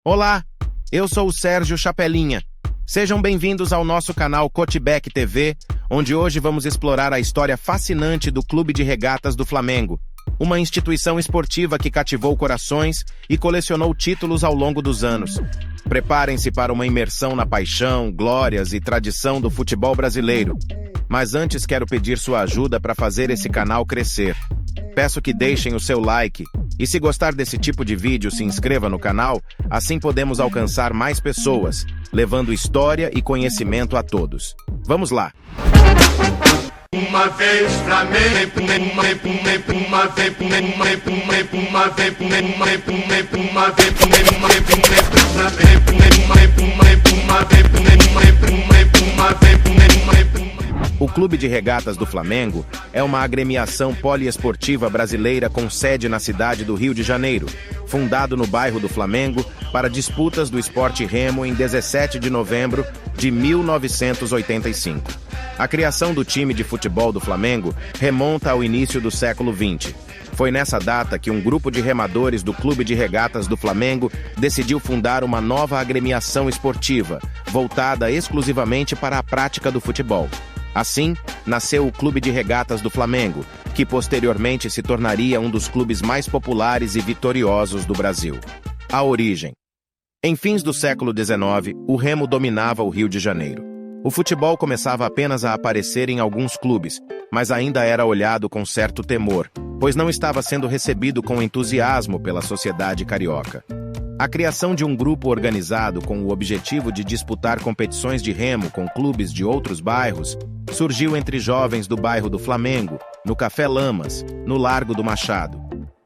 Olá, eu sou o Sérgio Chapelinha. Sejam bem-vindos ao nosso canal Cotibek TV, onde hoje vamos explorar a história fascinante do Clube de Regatas do Flamengo, uma instituição esportiva que cativou corações e colecionou títulos ao longo dos anos. Preparem-se para uma imersão na paixão, glórias e tradição do futebol brasileiro. Mas antes quero pedir sua ajuda para fazer esse canal crescer. Peço que deixem o seu like e, se gostar desse tipo de vídeo, se inscreva no canal, assim podemos alcançar mais pessoas, levando história e conhecimento a todos. Vamos lá! Uma vez Flamengo, O Clube de Regatas do Flamengo é uma agremiação poliesportiva brasileira com sede na cidade do Rio de Janeiro, fundado no bairro do Flamengo para disputas do esporte remo em 17 de novembro de 1985. A criação do time de futebol do Flamengo remonta ao início do século XX. Foi nessa data que um grupo de remadores do Clube de Regatas do Flamengo decidiu fundar uma nova agremiação esportiva, voltada exclusivamente para a prática do futebol. Assim, nasceu o Clube de Regatas do Flamengo, que posteriormente se tornaria um dos clubes mais populares e vitoriosos do Brasil. A origem. Em fins do século XIX, o remo dominava o Rio de Janeiro. O futebol começava apenas a aparecer em alguns clubes, mas ainda era olhado com certo temor, pois não estava sendo recebido com entusiasmo pela sociedade carioca. A criação de um grupo organizado com o objetivo de disputar competições de remo com clubes de outros bairros surgiu entre jovens do bairro do Flamengo, no Café Lamas, no Largo do Machado.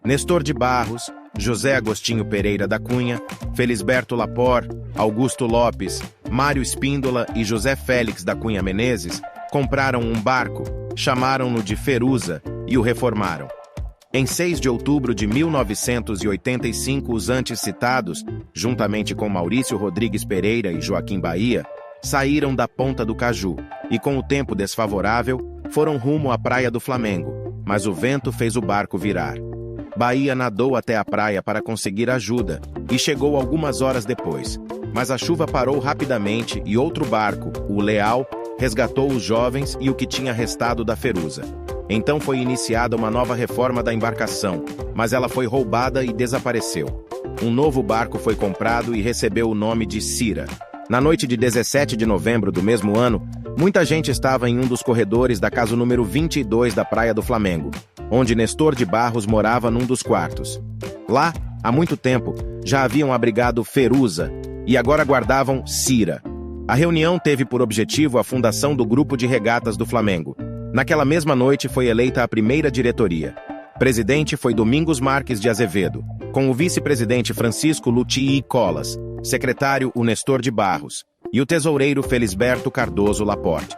Nestor de Barros, José Agostinho Pereira da Cunha, Felisberto Lapor, Augusto Lopes, Mário Espíndola e José Félix da Cunha Menezes compraram um barco, chamaram-no de Feruza e o reformaram. Em 6 de outubro de 1985, os antes citados, juntamente com Maurício Rodrigues Pereira e Joaquim Bahia, saíram da Ponta do Caju e, com o tempo desfavorável, foram rumo à Praia do Flamengo, mas o vento fez o barco virar. Bahia nadou até a praia para conseguir ajuda e chegou algumas horas depois, mas a chuva parou rapidamente e outro barco, o Leal, resgatou os jovens e o que tinha restado da Feruza. Então foi iniciada uma nova reforma da embarcação, mas ela foi roubada e desapareceu. Um novo barco foi comprado e recebeu o nome de Cira. Na noite de 17 de novembro do mesmo ano, muita gente estava em um dos corredores da casa número 22 da Praia do Flamengo, onde Nestor de Barros morava num dos quartos. Lá, há muito tempo, já haviam abrigado Feruza e agora guardavam Cira. A reunião teve por objetivo a fundação do Grupo de Regatas do Flamengo. Naquela mesma noite foi eleita a primeira diretoria. Presidente foi Domingos Marques de Azevedo, com o vice-presidente Francisco Lutii Colas, secretário o Nestor de Barros e o tesoureiro Felisberto Cardoso Laporte.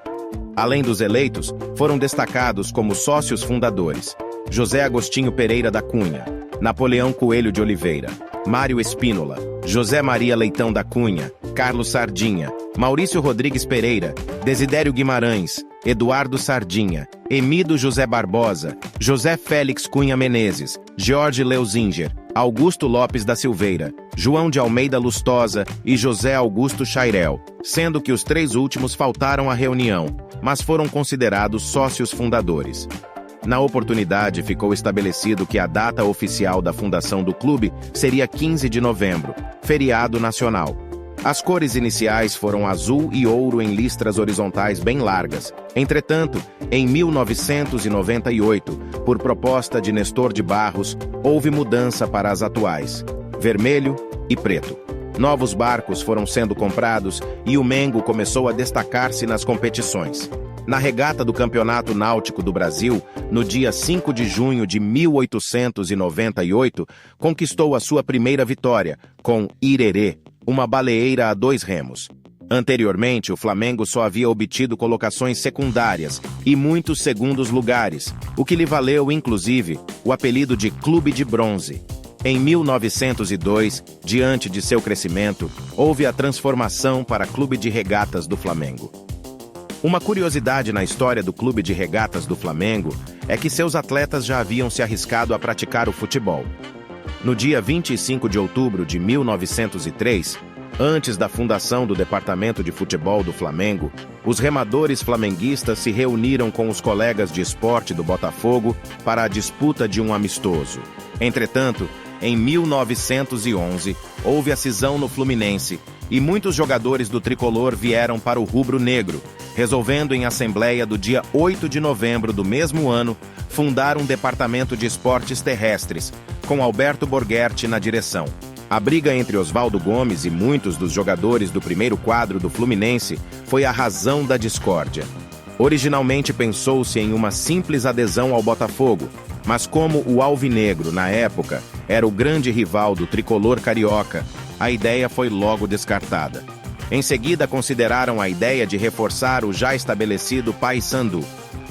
Além dos eleitos, foram destacados como sócios fundadores José Agostinho Pereira da Cunha, Napoleão Coelho de Oliveira, Mário Espínola, José Maria Leitão da Cunha, Carlos Sardinha, Maurício Rodrigues Pereira, Desidério Guimarães, Eduardo Sardinha, Emido José Barbosa, José Félix Cunha Menezes, Jorge Leuzinger, Augusto Lopes da Silveira, João de Almeida Lustosa e José Augusto Chairel, sendo que os três últimos faltaram à reunião, mas foram considerados sócios fundadores. Na oportunidade, ficou estabelecido que a data oficial da fundação do clube seria 15 de novembro, feriado nacional. As cores iniciais foram azul e ouro em listras horizontais bem largas. Entretanto, em 1998, por proposta de Nestor de Barros, houve mudança para as atuais, vermelho e preto. Novos barcos foram sendo comprados e o Mengo começou a destacar-se nas competições. Na regata do Campeonato Náutico do Brasil, no dia 5 de junho de 1898, conquistou a sua primeira vitória, com Irerê, uma baleeira a 2 remos. Anteriormente, o Flamengo só havia obtido colocações secundárias e muitos segundos lugares, o que lhe valeu, inclusive, o apelido de Clube de Bronze. Em 1902, diante de seu crescimento, houve a transformação para Clube de Regatas do Flamengo. Uma curiosidade na história do Clube de Regatas do Flamengo é que seus atletas já haviam se arriscado a praticar o futebol. No dia 25 de outubro de 1903, antes da fundação do Departamento de Futebol do Flamengo, os remadores flamenguistas se reuniram com os colegas de esporte do Botafogo para a disputa de um amistoso. Entretanto, em 1911, houve a cisão no Fluminense e muitos jogadores do tricolor vieram para o rubro-negro, resolvendo em assembleia do dia 8 de novembro do mesmo ano fundar um departamento de esportes terrestres, com Alberto Borghetti na direção. A briga entre Oswaldo Gomes e muitos dos jogadores do primeiro quadro do Fluminense foi a razão da discórdia. Originalmente pensou-se em uma simples adesão ao Botafogo, mas como o alvinegro, na época, era o grande rival do tricolor carioca, a ideia foi logo descartada. Em seguida, consideraram a ideia de reforçar o já estabelecido Paysandu,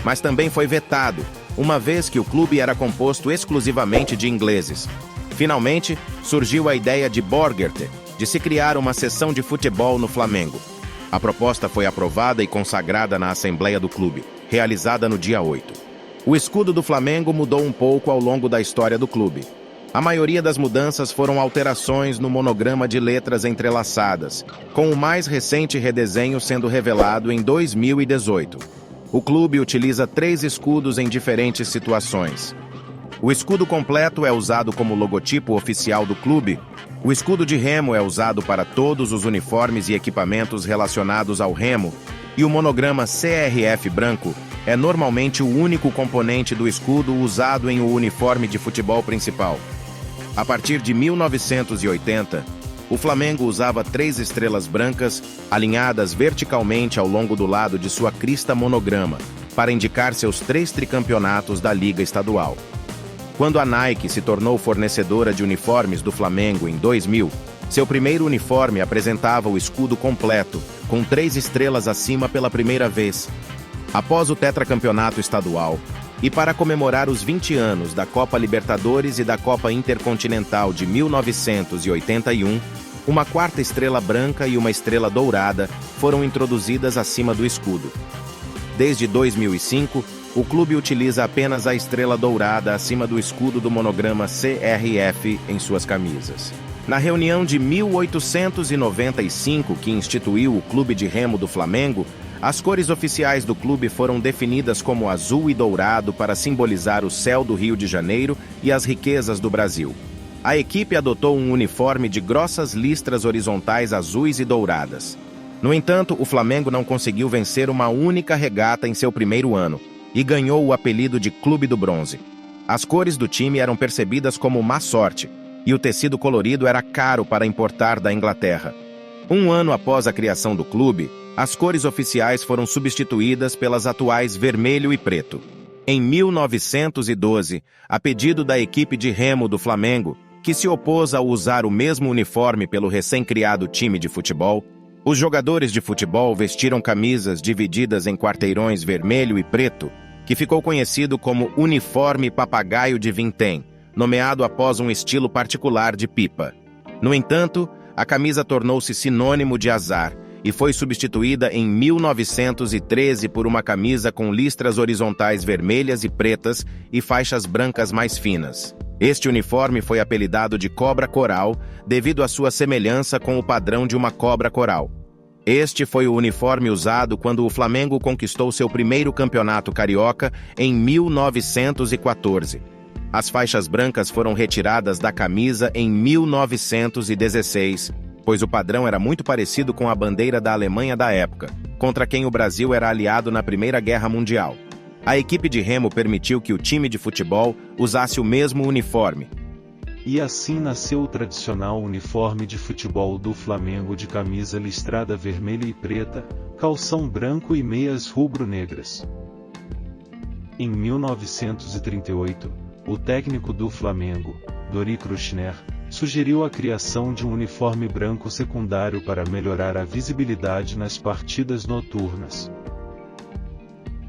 mas também foi vetado, uma vez que o clube era composto exclusivamente de ingleses. Finalmente, surgiu a ideia de Borghetti de se criar uma seção de futebol no Flamengo. A proposta foi aprovada e consagrada na Assembleia do Clube, realizada no dia 8. O escudo do Flamengo mudou um pouco ao longo da história do clube. A maioria das mudanças foram alterações no monograma de letras entrelaçadas, com o mais recente redesenho sendo revelado em 2018. O clube utiliza 3 escudos em diferentes situações. O escudo completo é usado como logotipo oficial do clube. O escudo de remo é usado para todos os uniformes e equipamentos relacionados ao remo, e o monograma CRF branco é normalmente o único componente do escudo usado em um uniforme de futebol principal. A partir de 1980, o Flamengo usava 3 estrelas brancas alinhadas verticalmente ao longo do lado de sua crista monograma, para indicar seus 3 tricampeonatos da Liga Estadual. Quando a Nike se tornou fornecedora de uniformes do Flamengo em 2000, seu primeiro uniforme apresentava o escudo completo, com 3 estrelas acima pela primeira vez. Após o tetracampeonato estadual, e para comemorar os 20 anos da Copa Libertadores e da Copa Intercontinental de 1981, uma 4ª estrela branca e uma estrela dourada foram introduzidas acima do escudo. Desde 2005, o clube utiliza apenas a estrela dourada acima do escudo do monograma CRF em suas camisas. Na reunião de 1895, que instituiu o Clube de Remo do Flamengo, as cores oficiais do clube foram definidas como azul e dourado para simbolizar o céu do Rio de Janeiro e as riquezas do Brasil. A equipe adotou um uniforme de grossas listras horizontais azuis e douradas. No entanto, o Flamengo não conseguiu vencer uma única regata em seu primeiro ano e ganhou o apelido de Clube do Bronze. As cores do time eram percebidas como má sorte e o tecido colorido era caro para importar da Inglaterra. Um ano após a criação do clube, as cores oficiais foram substituídas pelas atuais vermelho e preto. Em 1912, a pedido da equipe de remo do Flamengo, que se opôs a usar o mesmo uniforme pelo recém-criado time de futebol, os jogadores de futebol vestiram camisas divididas em quarteirões vermelho e preto, que ficou conhecido como uniforme papagaio de vintém, nomeado após um estilo particular de pipa. No entanto, a camisa tornou-se sinônimo de azar e foi substituída em 1913 por uma camisa com listras horizontais vermelhas e pretas e faixas brancas mais finas. Este uniforme foi apelidado de Cobra Coral devido à sua semelhança com o padrão de uma cobra coral. Este foi o uniforme usado quando o Flamengo conquistou seu primeiro campeonato carioca em 1914. As faixas brancas foram retiradas da camisa em 1916, pois o padrão era muito parecido com a bandeira da Alemanha da época, contra quem o Brasil era aliado na Primeira Guerra Mundial. A equipe de remo permitiu que o time de futebol usasse o mesmo uniforme. E assim nasceu o tradicional uniforme de futebol do Flamengo de camisa listrada vermelha e preta, calção branco e meias rubro-negras. Em 1938, o técnico do Flamengo, Dori Kruschner, sugeriu a criação de um uniforme branco secundário para melhorar a visibilidade nas partidas noturnas.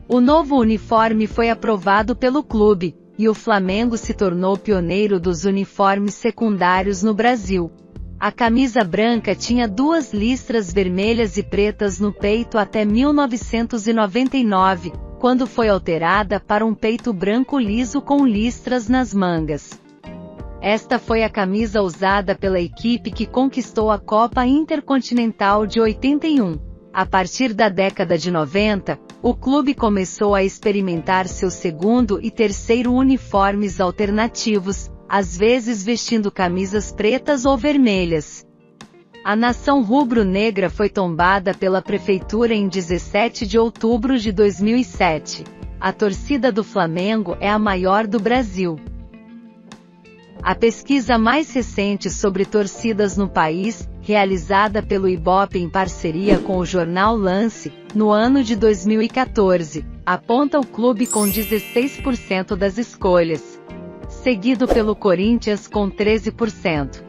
O novo uniforme foi aprovado pelo clube, e o Flamengo se tornou pioneiro dos uniformes secundários no Brasil. A camisa branca tinha 2 listras vermelhas e pretas no peito até 1999, quando foi alterada para um peito branco liso com listras nas mangas. Esta foi a camisa usada pela equipe que conquistou a Copa Intercontinental de 81. A partir da década de 90, o clube começou a experimentar seu segundo e terceiro uniformes alternativos, às vezes vestindo camisas pretas ou vermelhas. A nação rubro-negra foi tombada pela prefeitura em 17 de outubro de 2007. A torcida do Flamengo é a maior do Brasil. A pesquisa mais recente sobre torcidas no país, realizada pelo Ibope em parceria com o jornal Lance, no ano de 2014, aponta o clube com 16% das escolhas, seguido pelo Corinthians com 13%,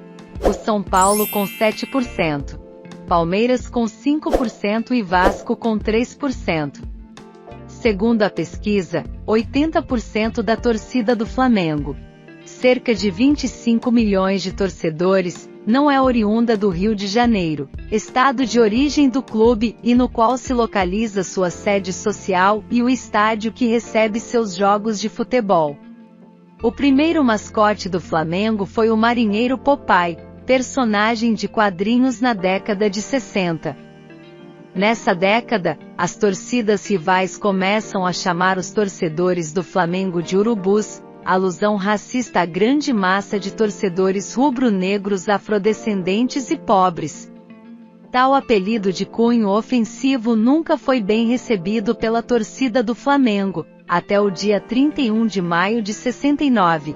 o São Paulo com 7%, Palmeiras com 5% e Vasco com 3%. Segundo a pesquisa, 80% da torcida do Flamengo, cerca de 25 milhões de torcedores, não é oriunda do Rio de Janeiro, estado de origem do clube e no qual se localiza sua sede social e o estádio que recebe seus jogos de futebol. O primeiro mascote do Flamengo foi o marinheiro Popeye, personagem de quadrinhos na década de 60. Nessa década, as torcidas rivais começam a chamar os torcedores do Flamengo de urubus, alusão racista à grande massa de torcedores rubro-negros afrodescendentes e pobres. Tal apelido de cunho ofensivo nunca foi bem recebido pela torcida do Flamengo, até o dia 31 de maio de 69.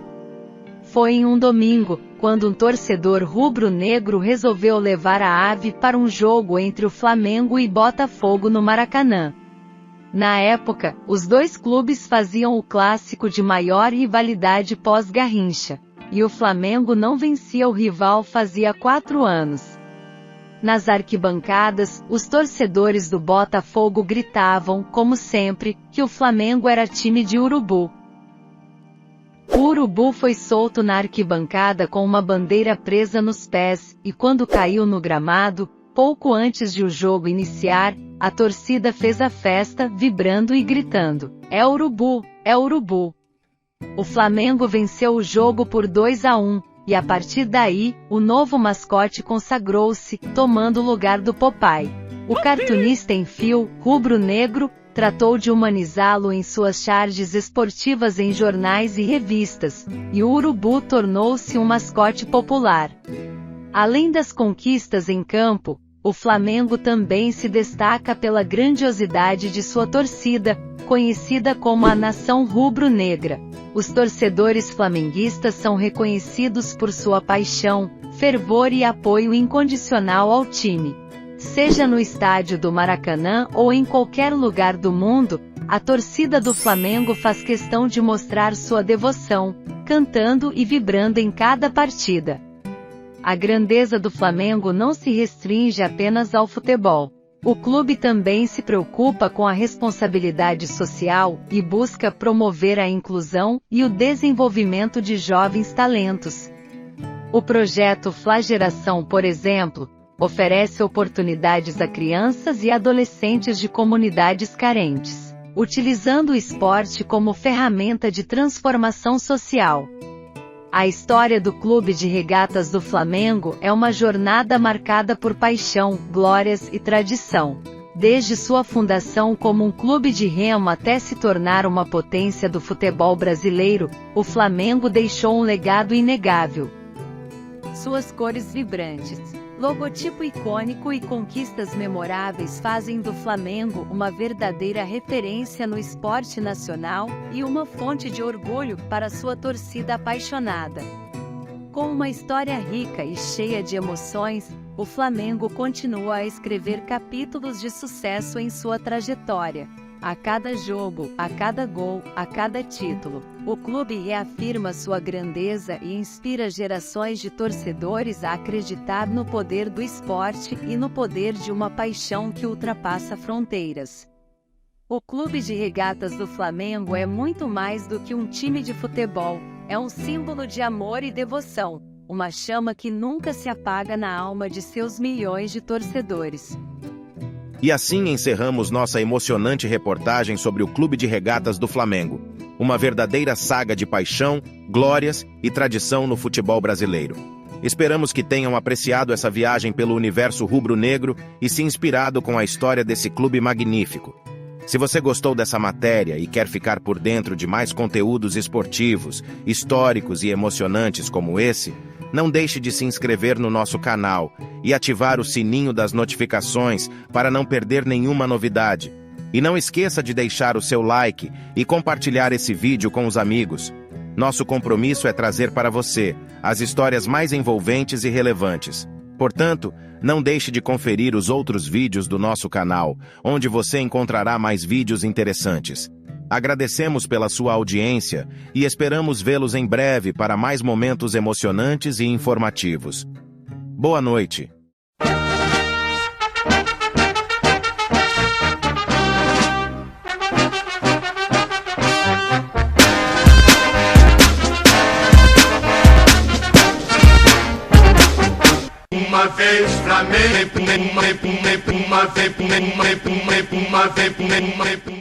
Foi em um domingo, quando um torcedor rubro-negro resolveu levar a ave para um jogo entre o Flamengo e Botafogo no Maracanã. Na época, os dois clubes faziam o clássico de maior rivalidade pós-Garrincha, e o Flamengo não vencia o rival fazia 4 anos. Nas arquibancadas, os torcedores do Botafogo gritavam, como sempre, que o Flamengo era time de urubu. O urubu foi solto na arquibancada com uma bandeira presa nos pés, e quando caiu no gramado, pouco antes de o jogo iniciar, a torcida fez a festa, vibrando e gritando: "É urubu, é urubu!". O Flamengo venceu o jogo por 2-1, e a partir daí, o novo mascote consagrou-se, tomando o lugar do Popeye. O cartunista em fio, rubro-negro, tratou de humanizá-lo em suas charges esportivas em jornais e revistas, e o urubu tornou-se um mascote popular. Além das conquistas em campo, o Flamengo também se destaca pela grandiosidade de sua torcida, conhecida como a Nação Rubro-Negra. Os torcedores flamenguistas são reconhecidos por sua paixão, fervor e apoio incondicional ao time. Seja no estádio do Maracanã ou em qualquer lugar do mundo, a torcida do Flamengo faz questão de mostrar sua devoção, cantando e vibrando em cada partida. A grandeza do Flamengo não se restringe apenas ao futebol. O clube também se preocupa com a responsabilidade social e busca promover a inclusão e o desenvolvimento de jovens talentos. O projeto Flageração, por exemplo, oferece oportunidades a crianças e adolescentes de comunidades carentes, utilizando o esporte como ferramenta de transformação social. A história do Clube de Regatas do Flamengo é uma jornada marcada por paixão, glórias e tradição. Desde sua fundação como um clube de remo até se tornar uma potência do futebol brasileiro, o Flamengo deixou um legado inegável. Suas cores vibrantes, logotipo icônico e conquistas memoráveis fazem do Flamengo uma verdadeira referência no esporte nacional e uma fonte de orgulho para sua torcida apaixonada. Com uma história rica e cheia de emoções, o Flamengo continua a escrever capítulos de sucesso em sua trajetória. A cada jogo, a cada gol, a cada título, o clube reafirma sua grandeza e inspira gerações de torcedores a acreditar no poder do esporte e no poder de uma paixão que ultrapassa fronteiras. O Clube de Regatas do Flamengo é muito mais do que um time de futebol, é um símbolo de amor e devoção, uma chama que nunca se apaga na alma de seus milhões de torcedores. E assim encerramos nossa emocionante reportagem sobre o Clube de Regatas do Flamengo. uma verdadeira saga de paixão, glórias e tradição no futebol brasileiro. Esperamos que tenham apreciado essa viagem pelo universo rubro-negro e se inspirado com a história desse clube magnífico. Se você gostou dessa matéria e quer ficar por dentro de mais conteúdos esportivos, históricos e emocionantes como esse, não deixe de se inscrever no nosso canal e ativar o sininho das notificações para não perder nenhuma novidade. E não esqueça de deixar o seu like e compartilhar esse vídeo com os amigos. Nosso compromisso é trazer para você as histórias mais envolventes e relevantes. Portanto, não deixe de conferir os outros vídeos do nosso canal, onde você encontrará mais vídeos interessantes. Agradecemos pela sua audiência e esperamos vê-los em breve para mais momentos emocionantes e informativos. Boa noite. Uma vez Flamengo, uma vez